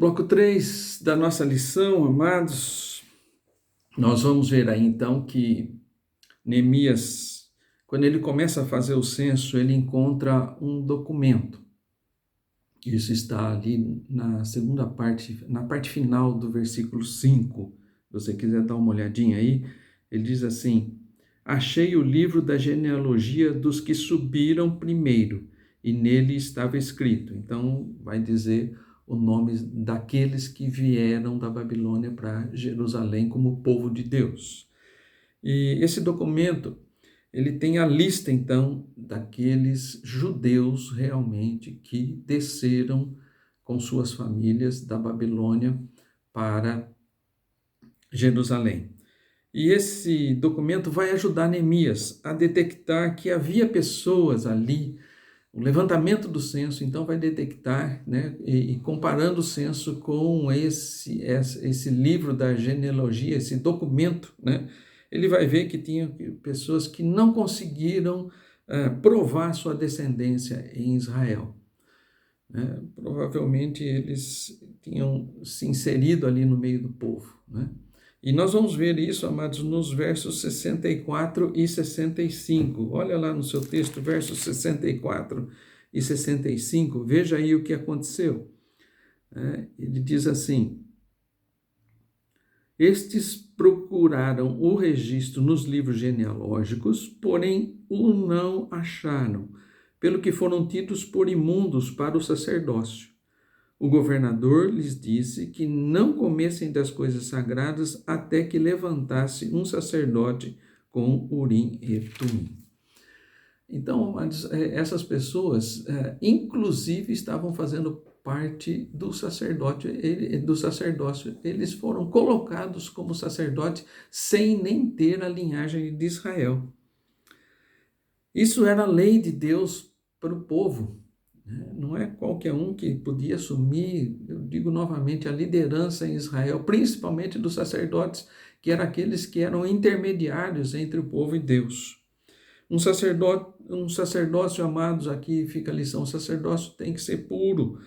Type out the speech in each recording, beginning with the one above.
Bloco 3 da nossa lição, amados, nós vamos ver aí então que Neemias, quando ele começa a fazer o censo, ele encontra um documento. Isso está ali na segunda parte, na parte final do versículo 5. Se você quiser dar uma olhadinha aí, ele diz assim: achei o livro da genealogia dos que subiram primeiro, e nele estava escrito. Então, vai dizer o nome daqueles que vieram da Babilônia para Jerusalém como povo de Deus. E esse documento, ele tem a lista, então, daqueles judeus realmente que desceram com suas famílias da Babilônia para Jerusalém. E esse documento vai ajudar Neemias a detectar que havia pessoas ali. O levantamento do censo, então, vai detectar, né, e comparando o censo com esse livro da genealogia, esse documento, né, ele vai ver que tinha pessoas que não conseguiram provar sua descendência em Israel. Né? Provavelmente eles tinham se inserido ali no meio do povo, né? E nós vamos ver isso, amados, nos versos 64 e 65. Olha lá no seu texto, versos 64 e 65. Veja aí o que aconteceu. Ele diz assim: estes procuraram o registro nos livros genealógicos, porém o não acharam, pelo que foram tidos por imundos para o sacerdócio. O governador lhes disse que não comessem das coisas sagradas até que levantasse um sacerdote com Urim e Tumim. Então, essas pessoas, inclusive, estavam fazendo parte do sacerdócio. Eles foram colocados como sacerdotes sem nem ter a linhagem de Israel. Isso era a lei de Deus para o povo. Não é qualquer um que podia assumir, eu digo novamente, a liderança em Israel, principalmente dos sacerdotes, que eram aqueles que eram intermediários entre o povo e Deus. Um sacerdócio, amados, aqui fica a lição, o sacerdócio tem que ser puro,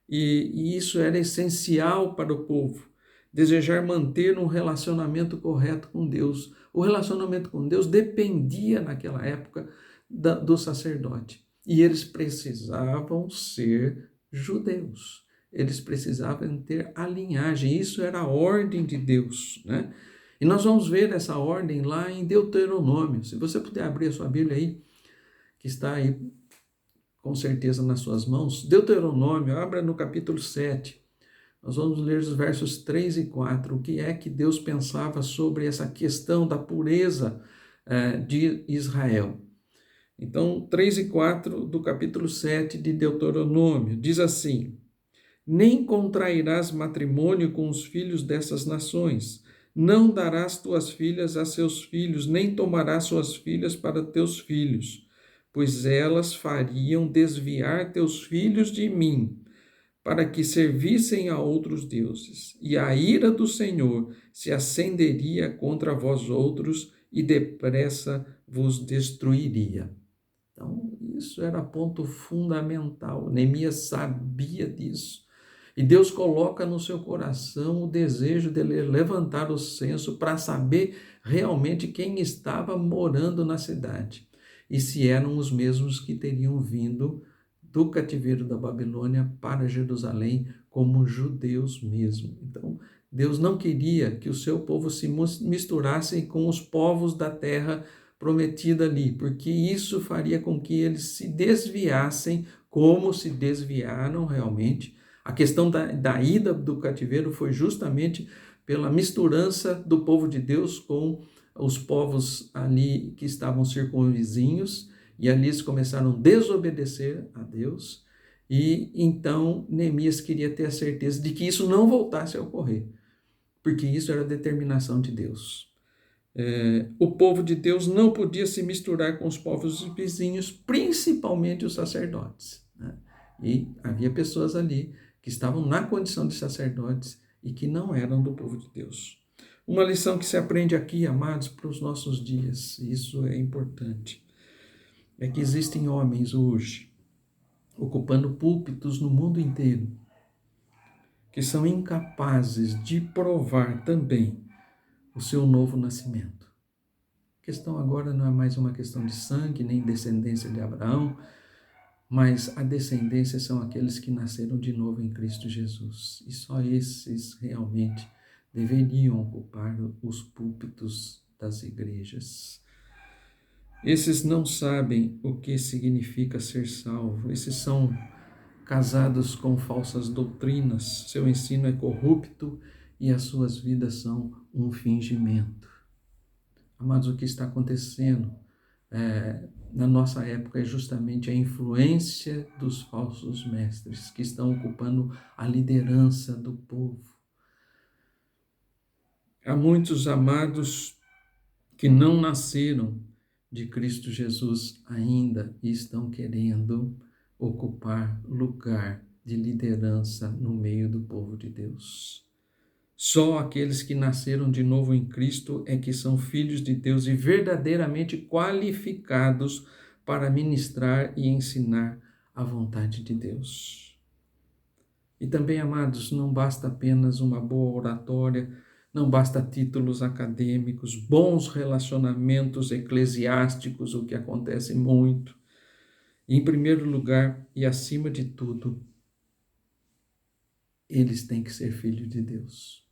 e isso era essencial para o povo, desejar manter um relacionamento correto com Deus. O relacionamento com Deus dependia, naquela época, do sacerdote. E eles precisavam ser judeus. Eles precisavam ter a linhagem. Isso era a ordem de Deus, né? E nós vamos ver essa ordem lá em Deuteronômio. Se você puder abrir a sua Bíblia aí, que está aí com certeza nas suas mãos. Deuteronômio, abra no capítulo 7. Nós vamos ler os versos 3 e 4. O que é que Deus pensava sobre essa questão da pureza de Israel? Então, 3 e 4 do capítulo 7 de Deuteronômio, diz assim: nem contrairás matrimônio com os filhos dessas nações, não darás tuas filhas a seus filhos, nem tomarás suas filhas para teus filhos, pois elas fariam desviar teus filhos de mim, para que servissem a outros deuses. E a ira do Senhor se acenderia contra vós outros, e depressa vos destruiria. Então, isso era ponto fundamental. Neemias sabia disso. E Deus coloca no seu coração o desejo de levantar o censo para saber realmente quem estava morando na cidade. E se eram os mesmos que teriam vindo do cativeiro da Babilônia para Jerusalém como judeus mesmo. Então, Deus não queria que o seu povo se misturasse com os povos da terra prometida ali, porque isso faria com que eles se desviassem, como se desviaram realmente. A questão da ida do cativeiro foi justamente pela misturança do povo de Deus com os povos ali que estavam circunvizinhos, e ali eles começaram a desobedecer a Deus, e então Neemias queria ter a certeza de que isso não voltasse a ocorrer, porque isso era a determinação de Deus. O povo de Deus não podia se misturar com os povos vizinhos, principalmente os sacerdotes, né? E havia pessoas ali que estavam na condição de sacerdotes e que não eram do povo de Deus. Uma lição que se aprende aqui, amados, para os nossos dias, isso é importante, é que existem homens hoje ocupando púlpitos no mundo inteiro, que são incapazes de provar também o seu novo nascimento. A questão agora não é mais uma questão de sangue, nem descendência de Abraão, mas a descendência são aqueles que nasceram de novo em Cristo Jesus. E só esses realmente deveriam ocupar os púlpitos das igrejas. Esses não sabem o que significa ser salvo. Esses são casados com falsas doutrinas. Seu ensino é corrupto e as suas vidas são um fingimento. Amados, o que está acontecendo na nossa época é justamente a influência dos falsos mestres que estão ocupando a liderança do povo. Há muitos amados que não nasceram de Cristo Jesus ainda e estão querendo ocupar lugar de liderança no meio do povo de Deus. Só aqueles que nasceram de novo em Cristo é que são filhos de Deus e verdadeiramente qualificados para ministrar e ensinar a vontade de Deus. E também, amados, não basta apenas uma boa oratória, não basta títulos acadêmicos, bons relacionamentos eclesiásticos, o que acontece muito. Em primeiro lugar e acima de tudo, eles têm que ser filhos de Deus.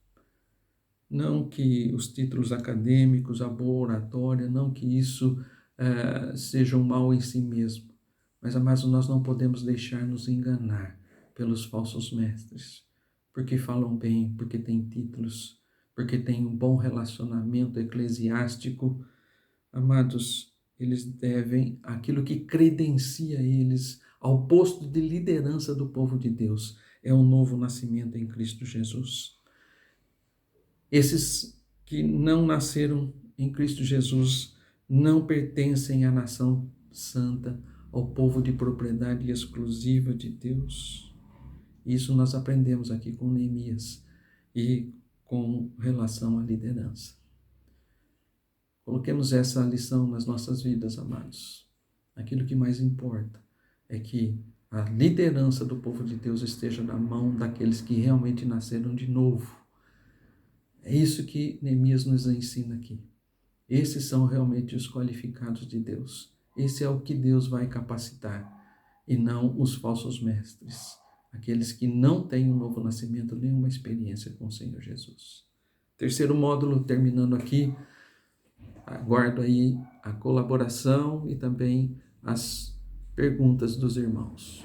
Não que os títulos acadêmicos, a boa oratória, não que isso seja um mal em si mesmo. Mas, amados, nós não podemos deixar nos enganar pelos falsos mestres, porque falam bem, porque têm títulos, porque têm um bom relacionamento eclesiástico. Amados, eles devem aquilo que credencia eles ao posto de liderança do povo de Deus. É um novo nascimento em Cristo Jesus. Esses que não nasceram em Cristo Jesus não pertencem à nação santa, ao povo de propriedade exclusiva de Deus. Isso nós aprendemos aqui com Neemias e com relação à liderança. Coloquemos essa lição nas nossas vidas, amados. Aquilo que mais importa é que a liderança do povo de Deus esteja na mão daqueles que realmente nasceram de novo. É isso que Neemias nos ensina aqui. Esses são realmente os qualificados de Deus. Esse é o que Deus vai capacitar, e não os falsos mestres, aqueles que não têm um novo nascimento, nenhuma experiência com o Senhor Jesus. Terceiro módulo, terminando aqui, aguardo aí a colaboração e também as perguntas dos irmãos.